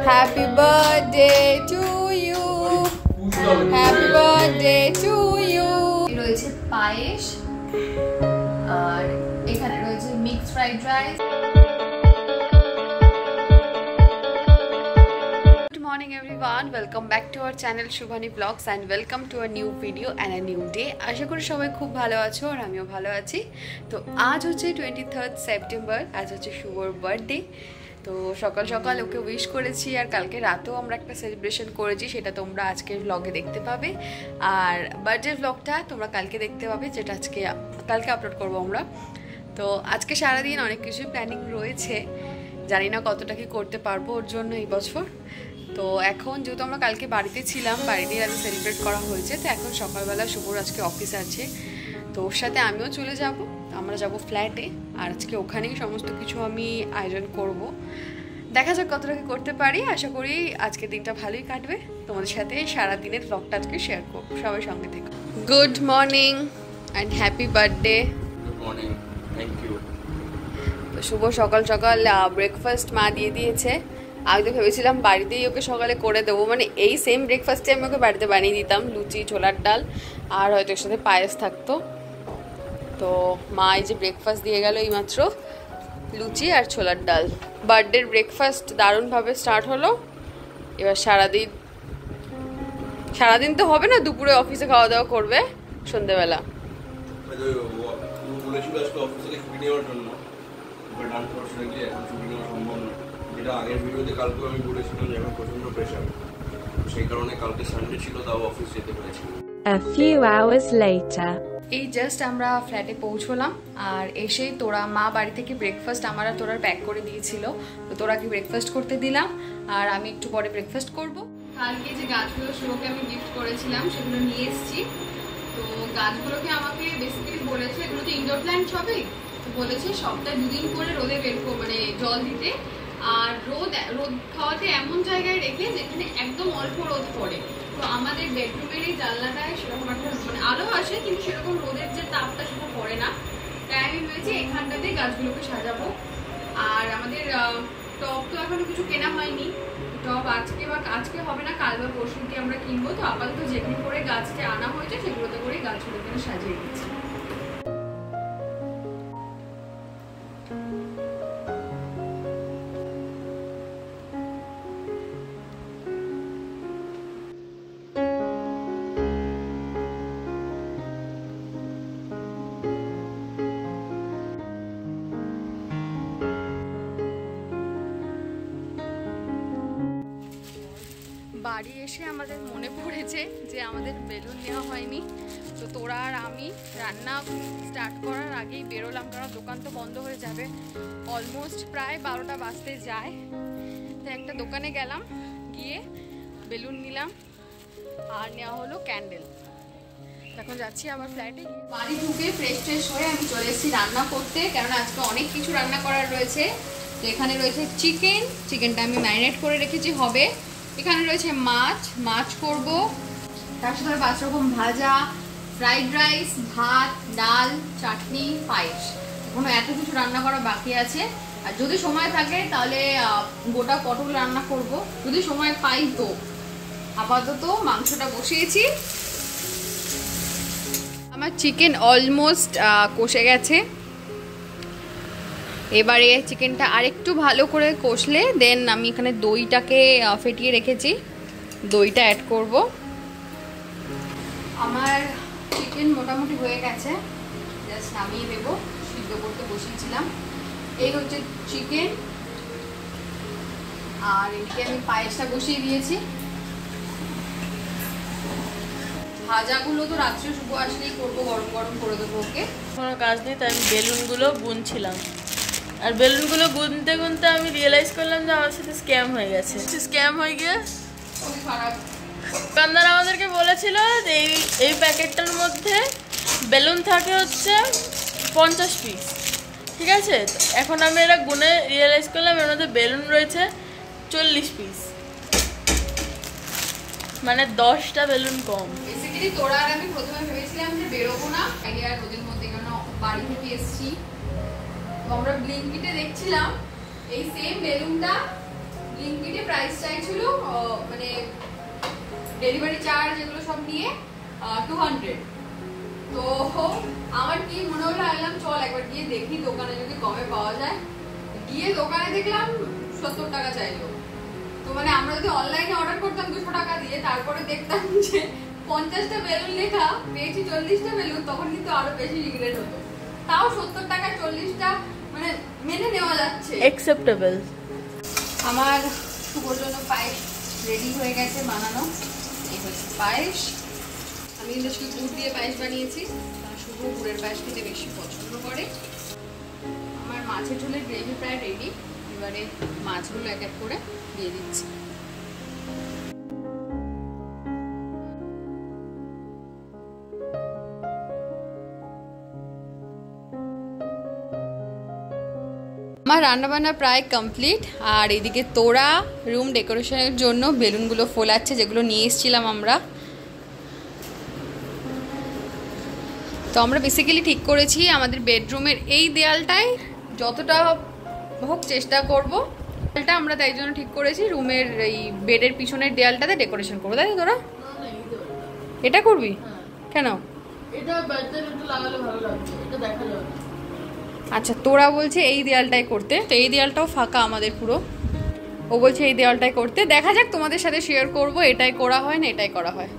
Happy birthday to you. Happy birthday to you. রয়েছে পায়েস আর এখানে রয়েছে mixed fried rice. Good morning everyone, welcome back to our channel Shubhani Vlogs and welcome to a new video and a new day. আশা করি সবাই খুব ভালো আছো আর আমিও ভালো আছি। তো আজ হচ্ছে 23rd সেপ্টেম্বর, আজ হচ্ছে শুভর বার্থডে। তো সকাল সকাল ওকে উইশ করেছি আর কালকে রাতেও আমরা একটা সেলিব্রেশন করেছি, সেটা তোমরা আজকের ব্লগে দেখতে পাবে। আর বার্থডে ব্লগটা তোমরা কালকে দেখতে পাবে, যেটা কালকে আপলোড করবো আমরা। তো আজকে সারাদিন অনেক কিছুই প্ল্যানিং রয়েছে, জানি না কতটা কি করতে পারবো ওর জন্য এই বছর। তো এখন যেহেতু আমরা কালকে বাড়িতে ছিলাম, বাড়িতেই আজকে সেলিব্রেট করা হয়েছে, তো এখন সকালবেলা শুভর আজকে অফিস আছে, তো ওর সাথে আমিও চলে যাব। আমরা যাব ফ্ল্যাটে আর আজকে ওখানেই সমস্ত কিছু আমি আয়োজন করব। দেখা যাক কতটা কি করতে পারি। আশা করি আজকের দিনটা ভালোই কাটবে, তোমাদের সাথে সারা দিনের ব্লগটা আজকে শেয়ার করব। সবাই সঙ্গে থেকো। Good morning and happy birthday. Good morning, thank you. তো শুভ সকাল সকাল ব্রেকফাস্ট মা দিয়ে দিয়েছে। আমি তো ভেবেছিলাম বাড়িতেই ওকে সকালে করে দেবো, মানে এই সেম ব্রেকফাস্টে আমি ওকে বাড়িতে বানিয়ে দিতাম, লুচি ছোলার ডাল আর হয়তো এর সাথে পায়েস থাকতো। তো মা এই যে ব্রেকফাস্ট দিয়ে গেল এইমাত্র, লুচি আর ছোলার ডাল। বার্থডের ব্রেকফাস্ট দারুণভাবে স্টার্ট হলো। এবার সারাদিন তো হবে না, দুপুরে অফিসে খাওয়া দাওয়া করবে, সন্ধ্যেবেলা। আগের ভিডিওতে কালকে আমি বলেছিলাম যে এখন প্রচন্ড প্রেশার, সেই কারণে কালকে সানডে ছিল, তাও অফিস যেতে পেরেছি। A few hours later. এই জাস্ট আমরা ফ্ল্যাটে পৌঁছলাম আর এসেই মা বাড়ি থেকে ব্রেকফাস্ট আমার আর তোরার প্যাক করে দিয়েছিল, তো তোরাকে ব্রেকফাস্ট করতে দিলাম আর আমি একটু পরে ব্রেকফাস্ট করব। কালকে যে গাছগুলো শুভকে আমি গিফট করেছিলাম সেগুলো নিয়ে এসেছি। তো গাছগুলোকে আমাকে বেসিক্যালি বলেছে, এগুলো তো ইনডোর প্ল্যান্টস হবে, তো বলেছে সপ্তাহে 2 দিন করে রোদে মানে জল দিতে, আর রোদ খাওয়াতে এমন জায়গায় রেখে যেখানে একদম অল্প রোদ পড়ে। তো আমাদের বেডরুমের এই জানলাটায় সেরকম একটা মানে আলো আসে, কিন্তু সেরকম রোদের যে তাপটা সেটা পড়ে না, তাই আমি ভেবেছি এখানটাতে গাছগুলোকে সাজাবো। আর আমাদের টব তো এখনো কিছু কেনা হয়নি, টব আজকে হবে না, কাল বা পরশু দিয়ে আমরা কিনবো। তো আপাতত যেগুলো করে গাছটা আনা হয়েছে সেগুলোতে করে গাছগুলোকে সাজিয়ে দিচ্ছি। বাড়ি এসে আমাদের মনে পড়েছে যে আমাদের বেলুন নেওয়া হয়নি। তো তোরা আর আমি রান্না স্টার্ট করার আগেই বেরোলাম, কারণ দোকান তো বন্ধ হয়ে যাবে, অলমোস্ট প্রায় 12টা বাজতে যায়। তো একটা দোকানে গেলাম, গিয়ে বেলুন নিলাম আর নেওয়া হলো ক্যান্ডেল। এখন যাচ্ছি আবার ফ্ল্যাটে। বাড়ি ঢুকে ফ্রেশ হয়ে আমি চলে এসেছি রান্না করতে, কারণ আজকে অনেক কিছু রান্না করার রয়েছে। তো এখানে রয়েছে চিকেনটা আমি ম্যারিনেট করে রেখেছি হবে। এখানে রয়েছে মাছ করব, তার সাথে 5 রকম ভাজা, ফ্রাইড রাইস, ভাত, ডাল, চাটনি, পায়েস। এখনো এত কিছু রান্না করা বাকি আছে। আর যদি সময় থাকে তাহলে গোটা পটল রান্না করব, যদি সময় পাই তো। আপাতত মাংসটা বসিয়েছি। আমার চিকেন অলমোস্ট কষে গেছে। এবারে চিকেনটা আরেকটু ভালো করে কষলে দেন আমি এখানে দইটাকে ফেটিয়ে রেখেছি, দইটা অ্যাড করব। আমার চিকেন মোটামুটি হয়ে গেছে, জাস্ট নামিয়ে দেব, সিদ্ধ করতে বসিয়েছিলাম। এই হচ্ছে চিকেন, আর এদিকে আমি পায়েসটা বসিয়ে দিয়েছি। ভাজাগুলো তো রাত্রে শুভ আসলেই করবো, গরম গরম করে দেবো ওকে। কোনো কাজ নেই, তাই আমি বেলুনগুলো বুনছিলাম। আর বেলুনগুলো গুনতে গুনতে আমি রিয়েলাইজ করলাম যে আমার সাথে স্ক্যাম হয়ে গেছে। স্ক্যাম হয়ে গিয়ে খুবই খারাপ। দোকানদার আমাদেরকে বলেছিল যে এই প্যাকেটটার মধ্যে বেলুন থাকে হচ্ছে 50 পিস, ঠিক আছে। এখন আমি এটা গুনে রিয়েলাইজ করলাম এর মধ্যে বেলুন রয়েছে 40 পিস, মানে 10টা বেলুন কম। বেসিক্যালি তোরা আর আমি প্রথমে ভেবেছিলাম যে বেরোবো না, আইডিয়া রোদের মধ্যে কেন বাড়ি থেকে এসেছি। তো আমরা ব্লিঙ্কিটে দেখছিলাম এই সেম বেলুনটা, ব্লিঙ্কিটে প্রাইস চাইছিল মানে ডেলিভারি চার্জ এগুলো সব নিয়ে 200। তো আমার কি মনে হলো, আইলাম চল একবার গিয়ে দেখি দোকানে যদি কমে পাওয়া যায়। গিয়ে দোকানে দেখলাম 70 টাকা চাইলো। তো মানে আমরা যদি অনলাইনে অর্ডার করতাম 200 টাকা দিয়ে, তারপরে দেখতাম যে 50টা বেলুন লেখা, পেয়েছি 40টা বেলুন, তখন কিন্তু আরো বেশি রিগ্রেট হতো। তাও 70 টাকা 40টা মানে মেনে নেওয়া যাচ্ছে, অ্যাকসেপ্টেবল। আমার শুভর জন্য পায়েস রেডি হয়ে গেছে বানানো। এই হচ্ছে পায়েস। আমি কিন্তু শুধু গুড় দিয়ে পায়েস বানিয়েছি, কারণ শুভ গুড়ের পায়েস খেতে বেশি পছন্দ করে। আমার মাছের ঝোলের গ্রেভি প্রায় রেডি। এবারে মাছগুলো এক এক করে দিয়ে দিচ্ছি। আমার রান্নাবান্না প্রায় কমপ্লিট। আর এদিকে তোরা রুম ডেকোরেশনের জন্য বেলুনগুলো ফোলাচ্ছে, যেগুলো নিয়ে এসেছিলাম আমরা। তো আমরা বেসিক্যালি ঠিক করেছি আমাদের বেডরুমের এই দেয়ালটায় যতটা হোক চেষ্টা করব, দেয়ালটা আমরা তাই জন্য ঠিক করেছি রুমের এই বেডের পিছনের দেয়ালটাতে ডেকোরেশন করবো। তাই তোরা এটা করবি কেন? এটা ব্যাটারি একটু লাগালে ভালো লাগবে, এটা দেখা যাবে। আচ্ছা, তোরা বলছে এই দেয়ালটাই করতে। তো এই দেয়ালটাও ফাঁকা আমাদের পুরো। ও বলছে এই দেয়ালটাই করতে। দেখা যাক, তোমাদের সাথে শেয়ার করব এটাই করা হয় না এটাই করা হয়।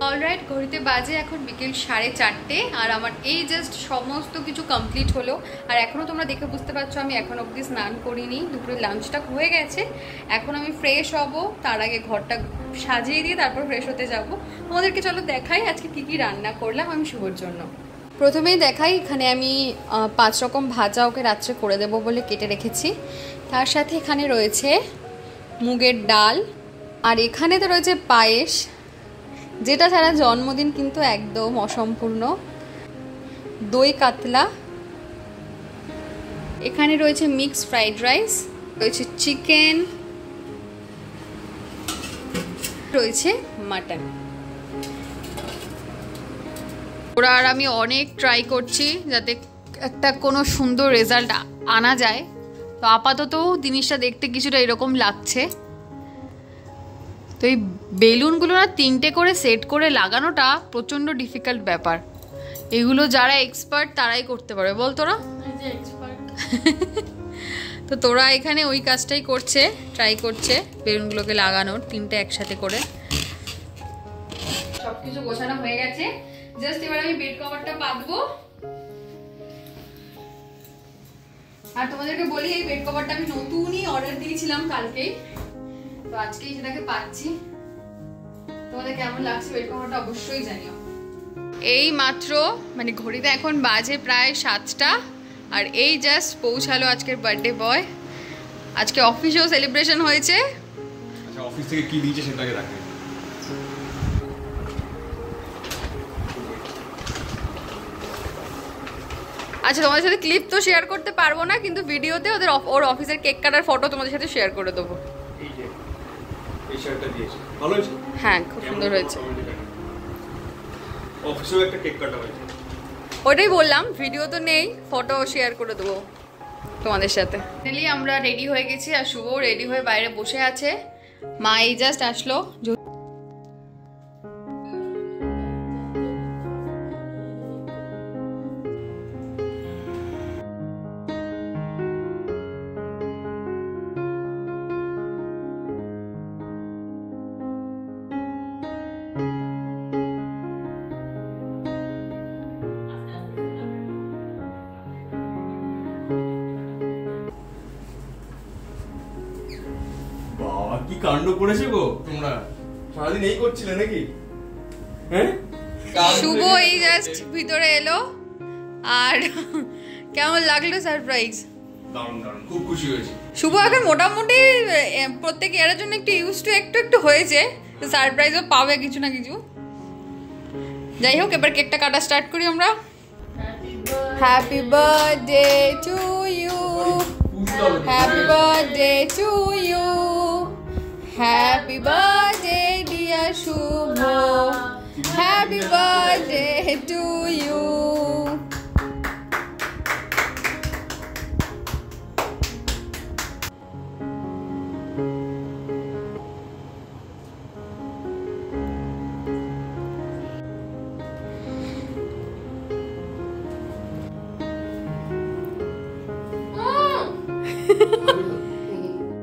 অলরাইট, ঘড়িতে বাজে এখন বিকেল 4:30। আর আমার এই জাস্ট সমস্ত কিছু কমপ্লিট হলো। আর এখনও তোমরা দেখে বুঝতে পারছো আমি এখন অবধি স্নান করিনি। দুপুরে লাঞ্চটা হয়ে গেছে, এখন আমি ফ্রেশ হব। তার আগে ঘরটা সাজিয়ে দিয়ে তারপর ফ্রেশ হতে যাব। তোমাদেরকে চলো দেখাই আজকে কি কি রান্না করলাম আমি শুভর জন্য। প্রথমেই দেখাই, এখানে আমি 5 রকম ভাজা ওকে রাত্রে করে দেবো বলে কেটে রেখেছি। তার সাথে এখানে রয়েছে মুগের ডাল, আর এখানে তো রয়েছে পায়েস, যেটা ছাড়া জন্মদিন কিন্তু একদম অসম্পূর্ণ। দই কাতলা, এখানে রয়েছে মিক্স ফ্রাইড রাইস, রয়েছে চিকেন, রয়েছে মাটন। ওরা আর আমি অনেক ট্রাই করছি যাতে একটা কোনো সুন্দর রেজাল্ট আনা যায়। তো আপাতত জিনিসটা দেখতে কিছুটা এরকম লাগছে। তো এই বেলুনগুলো না 3টে করে সেট করে লাগানোটা প্রচণ্ড ডিফিকাল্ট ব্যাপার। এগুলো যারা এক্সপার্ট তারাই করতে পারবে, বল তোরা। তো তোরা এখানে ওই কাজটাই করছে, ট্রাই করছে বেলুনগুলোকে লাগানোর 3টে একসাথে করে। সবকিছু গোছানো হয়ে গেছে, জাস্ট এবার আমি বেড কভারটা পাতবো। আর তোমাদেরকে বলি এই বেড কভারটা আমি নতুনই অর্ডার দিয়েছিলাম কালকেই, তো আজকেই সেটাকে পাচ্ছি। তোমাদের কেমন লাগছে বেড কভারটা অবশ্যই জানিও। এই মাত্র মানে ঘড়িতে এখন বাজে প্রায় 7টা, আর এই জাস্ট পৌঁছালো আজকের বার্থডে বয়। আজকে অফিসেও সেলিব্রেশন হয়েছে। আচ্ছা, অফিস থেকে কি দিয়েছে সেটাকে রাখে। আচ্ছা, তোমাদের সাথে ক্লিপ তো শেয়ার করতে পারবো না, কিন্তু ভিডিওতে ওর অফিসের কেক কাটার ফটো তোমাদের সাথে শেয়ার করে দেবো। এই শার্টটা দিয়েছে, ভালো হয়েছে। হ্যাঁ, খুব সুন্দর হয়েছে। অফিসেও একটা কেক কাটা হয়েছে। ওটাই বললাম, ভিডিও তো নেই, ফটো শেয়ার করে দেবো তোমাদের সাথে। ফাইনালি আমরা রেডি হয়ে গেছি, আর শুভ রেডি হয়ে বাইরে বসে আছে। মা এই জাস্ট আসলো। বাবা কি কাণ্ড করেছে গো তোমরা, সারাদিন এই করছিলে নাকি? হ্যাঁ, শুভ এই জাস্ট ভিতরে এলো। আর কেমন লাগলো সারপ্রাইজ? দারুণ দারুণ, খুব খুশি হয়েছি। শুভ এখন মোটামুটি প্রত্যেক ইয়ারের জন্য একটু ইউজ টু একটু হয়েছে, তো সারপ্রাইজও পাবে কিছু না কিছু। যাই হোক, এবার কেকটা কাটা স্টার্ট করি আমরা। Happy birthday to you. Happy birthday to you. Happy birthday dear Shubho. Happy birthday to you.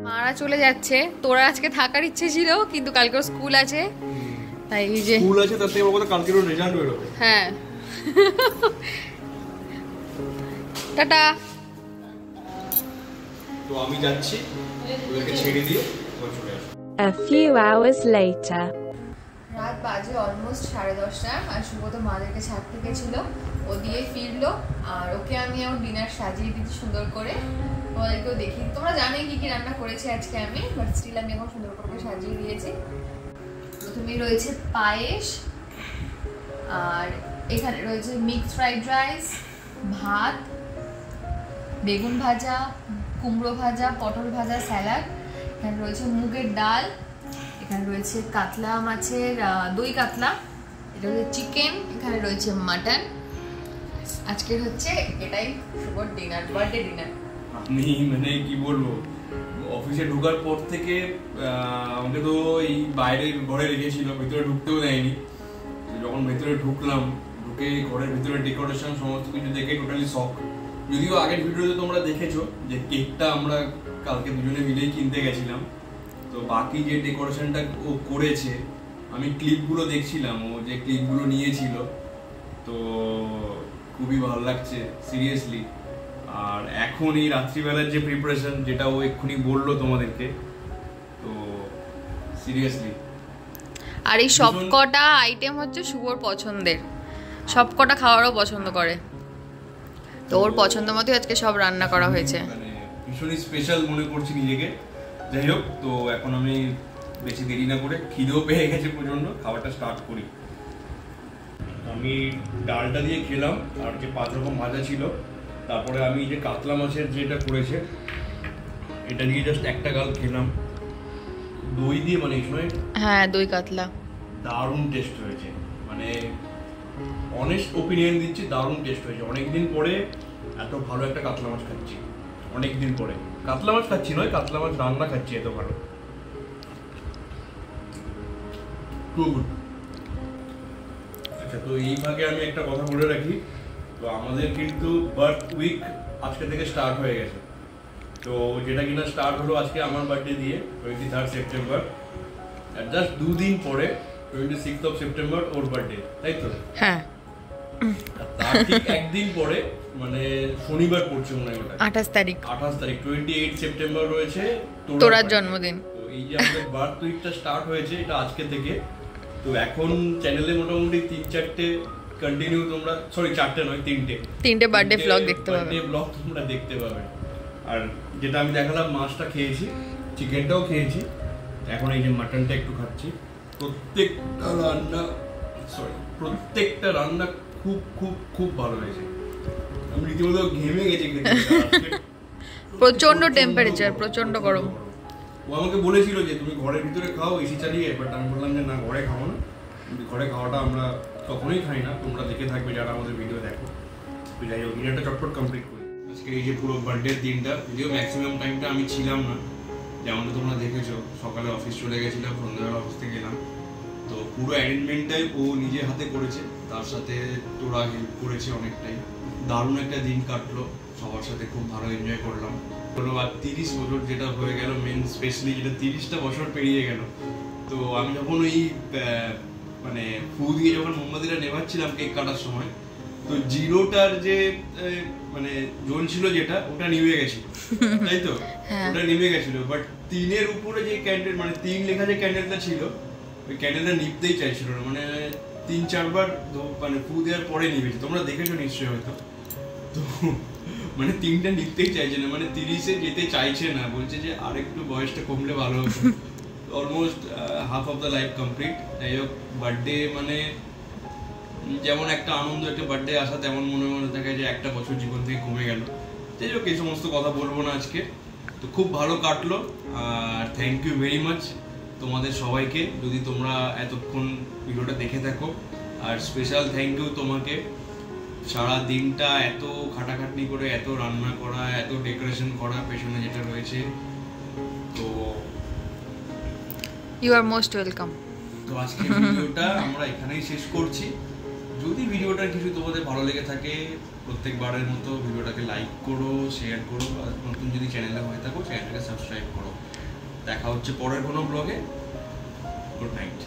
মারা চলে যাচ্ছে, তোরা আজকে থাকার ইচ্ছে ছিল কিন্তু কালকেও স্কুল আছে, তাই এই যে স্কুল আছে তাতে আমার কথা কালকের রেজাল্ট বেরোবে। হ্যাঁ টাটা। তো আমি যাচ্ছি, ওদেরকে ছেড়ে দিয়ে আবার চলে আসবো। A few hours later. রাত বাজে অলমোস্ট 10:30 আর শুভ তো মাদেরকে ছাড়তে গেছিল, ও দিয়ে ফিরলো আর ওকে আমি আমার ডিনার সাজিয়ে দিচ্ছি সুন্দর করে, তোমাদেরকেও দেখি। তোমরা জানোই কি কি রান্না করেছি আজকে আমি, বাট স্টিল আমি এখন সুন্দর করে সাজিয়ে দিয়েছি। প্রথমেই রয়েছে পায়েস, আর এখানে রয়েছে মিক্সড ফ্রাইড রাইস, ভাত, বেগুন ভাজা, কুমড়ো ভাজা, পটল ভাজা, স্যালাড, এখানে রয়েছে মুগের ডাল, এখানে রয়েছে কাতলা মাছের দই কাতলা, এটা হচ্ছে চিকেন, এখানে রয়েছে মাটন। আজকে হচ্ছে এটাই শুভর ডিনার, বার্থডে ডিনার। আপনি মানে কি বলবো, অফিসে ঢোকার পর থেকে আমাকে তো এই বাইরের ঘরে রেখেছিল, ভেতরে ঢুকতেও দেয়নি। যখন ভেতরে ঢুকলাম, ঢুকে ঘরের ভিতরে ডেকোরেশন সমস্ত কিছু দেখে টোটালি শক। যদিও আগের ভিডিওতে তোমরা দেখেছো যে কেকটা আমরা কালকে দুজনে মিলেই কিনতে গেছিলাম, তো বাকি যে ডেকোরেশনটা ও করেছে আমি ক্লিপগুলো দেখছিলাম, ও যে ক্লিপগুলো নিয়েছিল, তো খুবই ভালো লাগছে সিরিয়াসলি। আর এখন এই রাত্রিবেলার যে প্রিপারেশন, যেটা ও এক্ষুনি বললো তোমাদেরকে, তো সিরিয়াসলি। আর এই সবকটা আইটেম হচ্ছে শুভর পছন্দের, সবকটা খাওয়ারও পছন্দ করে, তো ওর পছন্দ মতোই আজকে সব রান্না করা হয়েছে। মানে ভীষণই স্পেশাল মনে করছি নিজেকে। যাই হোক, তো এখন আমি বেশি দেরি না করে, খিদেও পেয়ে গেছে প্রচন্ড, খাবারটা স্টার্ট করি। আমি ডালটা দিয়ে খেলাম, আর যে 5 রকম ভাজা ছিল, তারপরে আমি যে কাতলা মাছের যেটা করেছে এটা দিয়ে জাস্ট একটা গাল খেলাম দই দিয়ে, মানে এই সময় হ্যাঁ দই কাতলা দারুণ টেস্ট হয়েছে, মানে অনেস্ট ওপিনিয়ন দিচ্ছি, দারুণ টেস্ট হয়েছে। অনেকদিন পরে এত ভালো একটা কাতলা মাছ খাচ্ছি, অনেকদিন পরে কাতলা মাছ খাচ্ছি নয়, কাতলা মাছ রান্না খাচ্ছি এত ভালো। আচ্ছা, তো এই ভাগে আমি একটা কথা বলে রাখি, তো আমাদের কিন্তু বার্থ উইক আজকে থেকে স্টার্ট হয়ে গেছে। তো যেটা কিনা স্টার্ট হলো আজকে আমার বার্থডে দিয়ে 23 সেপ্টেম্বর, আর জাস্ট 2 দিন পরে 26 সেপ্টেম্বর ওর বার্থডে, তাই তো? হ্যাঁ, তার ঠিক একদিন পরে মানে শনিবার পড়ছে মনে হয়, ওটা 28 তারিখ, 28 সেপ্টেম্বর রয়েছে তোরার জন্মদিন। তো এই যে আমাদের বার্থ উইকটা স্টার্ট হয়েছে এটা আজকে থেকে। তো এখন চ্যানেলে মোটামুটি 3-4টে কন্টিনিউ তোমরা, সরি 4টে নয় 3টে বার্থডে ব্লগ দেখতে পাবে, বার্থডে ব্লগ তোমরা দেখতে পাবে। আর যেটা আমি দেখালাম, মাছটা খেয়েছি, চিকেনটাও খেয়েছি, এখন এই যে মাটনটা একটু খাচ্ছি। প্রত্যেকটা রান্না খুব খুব খুব ভালো হয়েছে। আমি রীতিমতো ঘেমে গেছি, প্রচন্ড টেম্পারেচার, প্রচন্ড গরম। ও আমাকে বলেছিল যে তুমি ঘরের ভিতরে খাও এসি চালিয়ে, বাট আমি বললাম যে না, ঘরে খাবো না, ঘরে খাওয়াটা আমরা কখনোই খাই না, তোমরা দেখে থাকবে যারা আমাদের ভিডিও দেখো। তো যাই হোক, ডিনারটা চটপট কমপ্লিট করি। আজকে এই যে পুরো বার্থডের দিনটা, যদিও ম্যাক্সিমাম টাইমটা আমি ছিলাম না, যেমনটা তোমরা দেখেছো, সকালে অফিস চলে গেছিলাম, সন্ধ্যাবেলা অফিস থেকে এলাম, তো পুরো অ্যারেঞ্জমেন্টটাই ও নিজের হাতে করেছে, তার সাথে তোরা হেল্প করেছে অনেকটাই। দারুণ একটা দিন কাটলো সবার সাথে, খুব ভালো এনজয় করলাম। হলো আর 30 বছর যেটা হয়ে গেল, মেন স্পেশালি যেটা 30টা বছর পেরিয়ে গেল। তো আমি যখন ওই মানে ফু দিয়ে যখন মোমবাতিটা নেভাচ্ছিলাম কেক কাটার সময়, তো জিরোটার যে মানে জ্বলছিল যেটা, ওটা নিভে গেছিল, তাই তো? ওটা নিভে গেছিল, বাট 3-এর উপরে যে ক্যান্ডেল, মানে 3 লেখা যে ক্যান্ডেলটা ছিল, ওই ক্যান্ডেলটা নিভতেই চাইছিল না, মানে 3-4 বার মানে ফু দেওয়ার পরে নিভেছে, তোমরা দেখেছো নিশ্চয়ই হয়তো। তো মানে 3টা নিভতেই চাইছে না, মানে 30-এ যেতে চাইছে না, বলছে যে আর একটু বয়সটা কমলে ভালো হতো। Almost half of the life complete. যাই হোক, বার্থডে মানে যেমন একটা আনন্দ, একটা বার্থডে আসা, তেমন মনে মনে থাকে যে একটা বছর জীবন থেকে কমে গেল। যাই হোক, এই সমস্ত কথা বলবো না আজকে। তো খুব ভালো কাটলো আর থ্যাংক ইউ ভেরি মাচ তোমাদের সবাইকে যদি তোমরা এতক্ষণ ভিডিওটা দেখে থাকো। আর স্পেশাল থ্যাংক ইউ তোমাকে, সারা দিনটা এত খাটাখাটনি করে এত রান্না করা, এত ডেকোরেশন করা পেছনে যেটা রয়েছে। তো ইউ আর মোস্ট ওয়েলকাম। তো আজকে ভিডিওটা আমরা এখানেই শেষ করছি। যদি ভিডিওটা কিছু তোমাদের ভালো লেগে থাকে প্রত্যেকবারের মতো ভিডিওটাকে লাইক করো, শেয়ার করো, আর নতুন যদি চ্যানেলে হয়ে থাকো চ্যানেলটাকে সাবস্ক্রাইব করো। দেখা হচ্ছে পরের কোনো ব্লগে। Good night.